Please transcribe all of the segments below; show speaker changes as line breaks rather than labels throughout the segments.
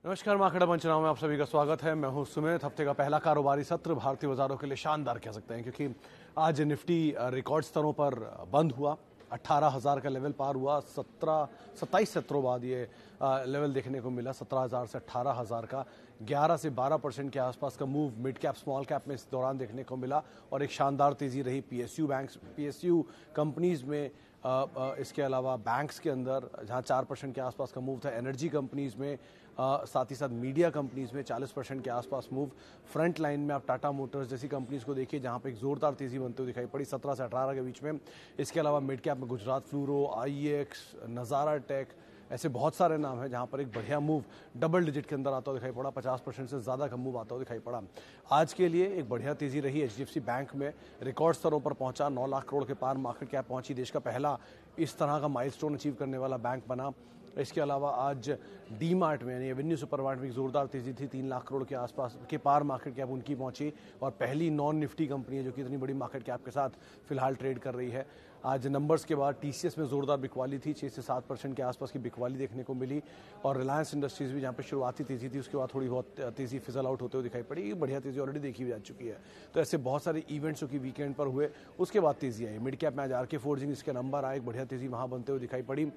नमस्कार, मार्केट पंचनामा में आप सभी का स्वागत है। मैं हूं सुमित। हफ्ते का पहला कारोबारी सत्र भारतीय बाजारों के लिए शानदार कह सकते हैं, क्योंकि आज निफ्टी रिकॉर्ड स्तरों पर बंद हुआ। 18,000 का लेवल पार हुआ। 27 सत्रों बाद ये लेवल देखने को मिला, 17,000 से 18,000 का। 11 से 12% के आसपास का move mid cap small cap में इस दौरान देखने को मिला, और एक शानदार तेजी रही पीएसयू कंपनीज में। इसके अलावा बैंक्स के अंदर जहां 4% के आसपास का मूव था, एनर्जी कंपनीज में, साथ ही साथ मीडिया कंपनीज में 40% के आसपास मूव। फ्रंट लाइन में आप टाटा मोटर्स जैसी कंपनीज को देखिए, जहां पे एक जोरदार तेजी बनते हुए दिखाई पड़ी 17 से 18 के बीच में। इसके अलावा मिड कैप में गुजरात फ्लूरो, आईएक्स, नजारा टेक, ऐसे बहुत सारे नाम हैं जहां पर एक बढ़िया मूव डबल डिजिट के अंदर आता हुआ दिखाई पड़ा। 50% से ज़्यादा का मूव आता हुआ दिखाई पड़ा। आज के लिए एक बढ़िया तेजी रही। एचडीएफसी बैंक में रिकॉर्ड स्तरों पर पहुंचा, 9 लाख करोड़ के पार मार्केट कैप पहुंची। देश का पहला इस तरह का माइलस्टोन अचीव करने वाला बैंक बना। इसके अलावा आज डी मार्ट में यानी एवेन्यू सुपरमार्ट में एक जोरदार तेजी थी। 3 लाख करोड़ के आसपास के पार मार्केट कैप उनकी पहुंची, और पहली नॉन निफ्टी कंपनी है जो कि इतनी बड़ी मार्केट कैप के साथ फिलहाल ट्रेड कर रही है। आज नंबर्स के बाद टीसीएस में जोरदार बिकवाली थी, 6 से 7% के आसपास की बिकवाली देखने को मिली। और रिलायंस इंडस्ट्रीज भी, जहां पे शुरुआती तेजी थी, उसके बाद थोड़ी बहुत तेजी फिजल आउट होते हुए दिखाई पड़ी। बढ़िया तेजी ऑलरेडी देखी जा चुकी है। तो ऐसे बहुत सारे इवेंट्स जो कि वीकेंड पर हुए, उसके बाद तेजी आई। मिड कैप में आज आरके फोर्जिंग इसके नंबर आए, बढ़िया तेजी वहां बनते हुए दिखाई पड़ी।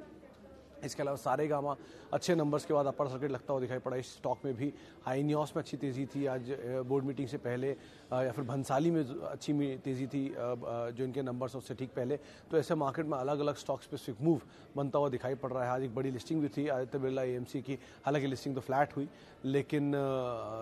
इसके अलावा सारेगामा अच्छे नंबर्स के बाद अपर सर्किट लगता हुआ दिखाई पड़ा। इस स्टॉक में भी आईनियोस में अच्छी तेजी थी आज बोर्ड मीटिंग से पहले, या फिर भंसाली में अच्छी तेजी थी जो इनके नंबर्स उससे ठीक पहले। तो ऐसे मार्केट में अलग अलग स्टॉक स्पेसिफिक मूव बनता हुआ दिखाई पड़ रहा है। आज एक बड़ी लिस्टिंग भी थी आदित्य बिरला एएमसी की। हालांकि लिस्टिंग तो फ्लैट हुई, लेकिन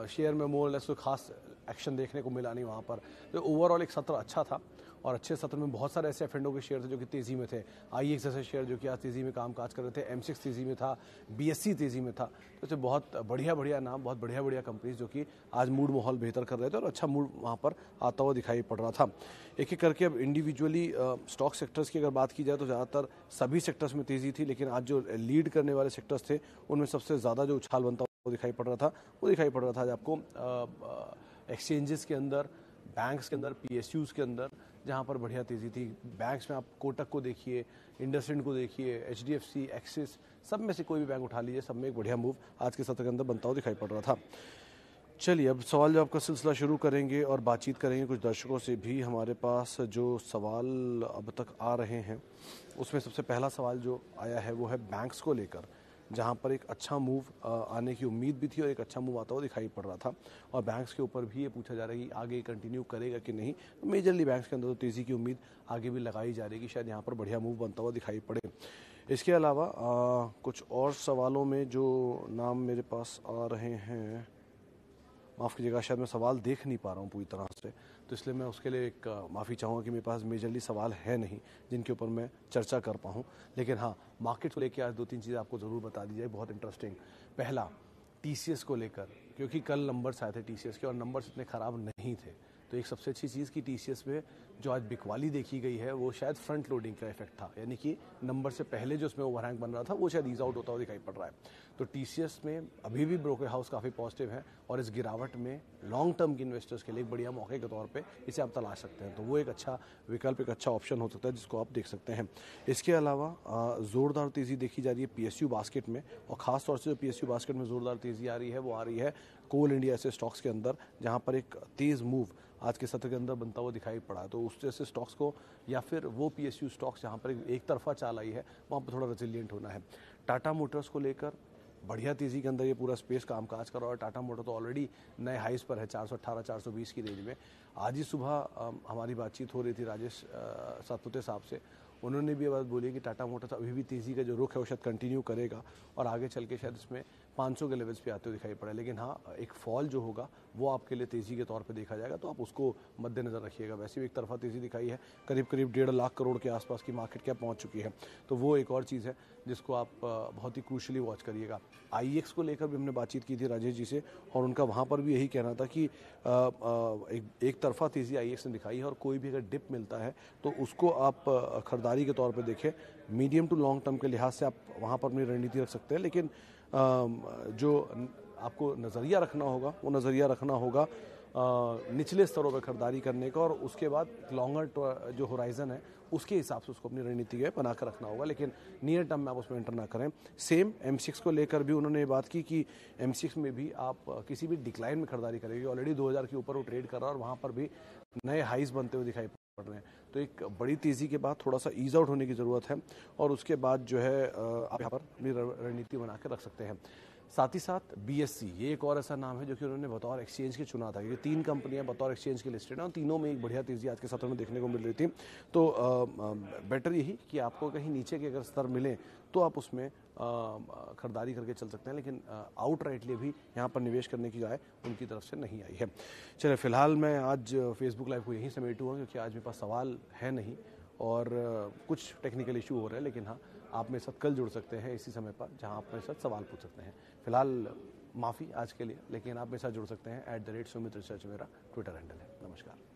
शेयर में मोर लेस कोई खास एक्शन देखने को मिला नहीं वहाँ पर। तो ओवरऑल एक सत्र अच्छा था, और अच्छे सत्र में बहुत सारे ऐसे एफएनडो के शेयर थे जो कि तेजी में थे। आईएक्स जैसे शेयर जो कि आज तेजी में कामकाज कर रहे थे, M6 तेजी में था, बीएससी तेजी में था। तो ऐसे बहुत बढ़िया नाम, बहुत बढ़िया कंपनीज जो कि आज मूड माहौल बेहतर कर रहे थे, और अच्छा मूड वहाँ पर आता हुआ दिखाई पड़ रहा था। एक एक करके अब इंडिविजुअली स्टॉक सेक्टर्स की अगर बात की जाए तो ज़्यादातर सभी सेक्टर्स में तेजी थी, लेकिन आज जो लीड करने वाले सेक्टर्स थे उनमें सबसे ज़्यादा जो उछाल बनता हुआ दिखाई पड़ रहा था, वो दिखाई पड़ रहा था आज आपको एक्सचेंजेस के अंदर, बैंक्स के अंदर, पीएसयूज के अंदर, जहां पर बढ़िया तेजी थी। बैंक्स में आप कोटक को देखिए, इंडसइंड को देखिए, एचडीएफसी, एक्सिस, सब में से कोई भी बैंक उठा लीजिए, सब में एक बढ़िया मूव आज के सत्र के अंदर बनता हुआ दिखाई पड़ रहा था। चलिए अब सवाल जवाब का सिलसिला शुरू करेंगे और बातचीत करेंगे कुछ दर्शकों से भी। हमारे पास जो सवाल अब तक आ रहे हैं उसमें सबसे पहला सवाल जो आया है वो है बैंक्स को लेकर, जहां पर एक अच्छा मूव आने की उम्मीद भी थी और एक अच्छा मूव आता हुआ दिखाई पड़ रहा था। और बैंक्स के ऊपर भी ये पूछा जा रहा है कि आगे कंटिन्यू करेगा कि नहीं। मेजरली बैंक्स के अंदर तो तेज़ी की उम्मीद आगे भी लगाई जा रही है कि शायद यहाँ पर बढ़िया मूव बनता हुआ दिखाई पड़े। इसके अलावा कुछ और सवालों में जो नाम मेरे पास आ रहे हैं, माफ़ कीजिएगा, शायद मैं सवाल देख नहीं पा रहा हूँ पूरी तरह से, तो इसलिए मैं उसके लिए एक माफ़ी चाहूँगा कि मेरे पास मेजरली सवाल है नहीं जिनके ऊपर मैं चर्चा कर पाऊँ। लेकिन हाँ, मार्केट को लेकर आज 2-3 चीज़ें आपको ज़रूर बता दी जाए, बहुत इंटरेस्टिंग। पहला, टीसीएस को लेकर, क्योंकि कल नंबर्स आए थे टीसीएस के और नंबर्स इतने ख़राब नहीं थे। तो एक सबसे अच्छी चीज़ की टीसीएस में जो आज बिकवाली देखी गई है वो शायद फ्रंट लोडिंग का इफेक्ट था, यानी कि नंबर से पहले जो उसमें ओवरहैंग बन रहा था वो शायद ईज आउट होता हुआ दिखाई पड़ रहा है। तो टीसीएस में अभी भी ब्रोकर हाउस काफ़ी पॉजिटिव है, और इस गिरावट में लॉन्ग टर्म के इन्वेस्टर्स के लिए एक बढ़िया मौके के तौर पे इसे आप तलाश सकते हैं। तो वो एक अच्छा विकल्प, एक अच्छा ऑप्शन हो सकता है जिसको आप देख सकते हैं। इसके अलावा ज़ोरदार तेज़ी देखी जा रही है पीएसयू बास्केट में, और ख़ास तौर से जो पीएसयू बास्केट में ज़ोरदार तेज़ी आ रही है वो आ रही है कोल इंडिया ऐसे स्टॉक्स के अंदर, जहाँ पर एक तेज़ मूव आज के सत्र के अंदर बनता हुआ दिखाई पड़ा। तो उस जैसे स्टॉक्स को, या फिर वो पीएसयू स्टॉक्स जहाँ पर एक तरफा चाल आई है, वहाँ पर थोड़ा रेजिलिएंट होना है। टाटा मोटर्स को लेकर बढ़िया तेज़ी के अंदर ये पूरा स्पेस कामकाज कर रहा है। टाटा मोटर तो ऑलरेडी नए हाइस पर है, 418-420 की रेंज में। आज ही सुबह हमारी बातचीत हो रही थी राजेश सातपुते साहब से, उन्होंने भी ये बात बोली कि टाटा मोटर्स अभी भी तेज़ी का जो रुख है वो शायद कंटिन्यू करेगा, और आगे चल के शायद इसमें 500 के लेवल्स पे आते हुए दिखाई पड़े। लेकिन हाँ, एक फॉल जो होगा वो आपके लिए तेज़ी के तौर पे देखा जाएगा, तो आप उसको मद्देनज़र रखिएगा। वैसे भी एक तरफा तेज़ी दिखाई है, करीब 1.5 लाख करोड़ के आसपास की मार्केट कैप पहुँच चुकी है। तो वो एक और चीज़ है जिसको आप बहुत ही क्रूशली वॉच करिएगा। आईएक्स को लेकर भी हमने बातचीत की थी राजेश जी से, और उनका वहाँ पर भी यही कहना था कि एक तरफा तेज़ी आईएक्स ने दिखाई है, और कोई भी अगर डिप मिलता है तो उसको आप खरीदारी के तौर पे देखें। मीडियम टू लॉन्ग टर्म के लिहाज से आप वहाँ पर अपनी रणनीति रख सकते हैं, लेकिन जो आपको नज़रिया रखना होगा वो नज़रिया रखना होगा निचले स्तरों पर खरीदारी करने का और उसके बाद लॉन्गर जो होराइजन है उसके हिसाब से उसको अपनी रणनीति है बना कर रखना होगा, लेकिन नियर टर्म में आप उसमें एंटर ना करें। सेम M6 को लेकर भी उन्होंने ये बात की कि M6 में भी आप किसी भी डिक्लाइन में खरीदारी करेंगे। ऑलरेडी 2000 के ऊपर वो ट्रेड कर रहा है और वहाँ पर भी नए हाइज बनते हुए दिखाई पड़ रहे हैं। तो एक बड़ी तेज़ी के बाद थोड़ा सा ईज आउट होने की ज़रूरत है और उसके बाद जो है आप यहाँ पर अपनी रणनीति बना के रख सकते हैं। साथ ही साथ BSE ये एक और ऐसा नाम है जो कि उन्होंने बतौर एक्सचेंज के चुना था, क्योंकि 3 कंपनियां बतौर एक्सचेंज के लिस्टेड हैं और तीनों में एक बढ़िया तेज़ी आज के सत्र में देखने को मिल रही थी। तो बेटर यही कि आपको कहीं नीचे के अगर स्तर मिले तो आप उसमें खरीदारी करके चल सकते हैं, लेकिन आउटराइटली भी यहाँ पर निवेश करने की राय उनकी तरफ से नहीं आई है। चलिए फिलहाल मैं आज फेसबुक लाइव को यहीं समेटूंगा, क्योंकि आज मेरे पास सवाल है नहीं और कुछ टेक्निकल इशू हो रहे हैं, लेकिन हाँ आप मेरे साथ कल जुड़ सकते हैं इसी समय पर, जहां आप मेरे साथ सवाल पूछ सकते हैं। फिलहाल माफ़ी आज के लिए, लेकिन आप मेरे साथ जुड़ सकते हैं @सुमित रिसर्च मेरा ट्विटर हैंडल है। नमस्कार।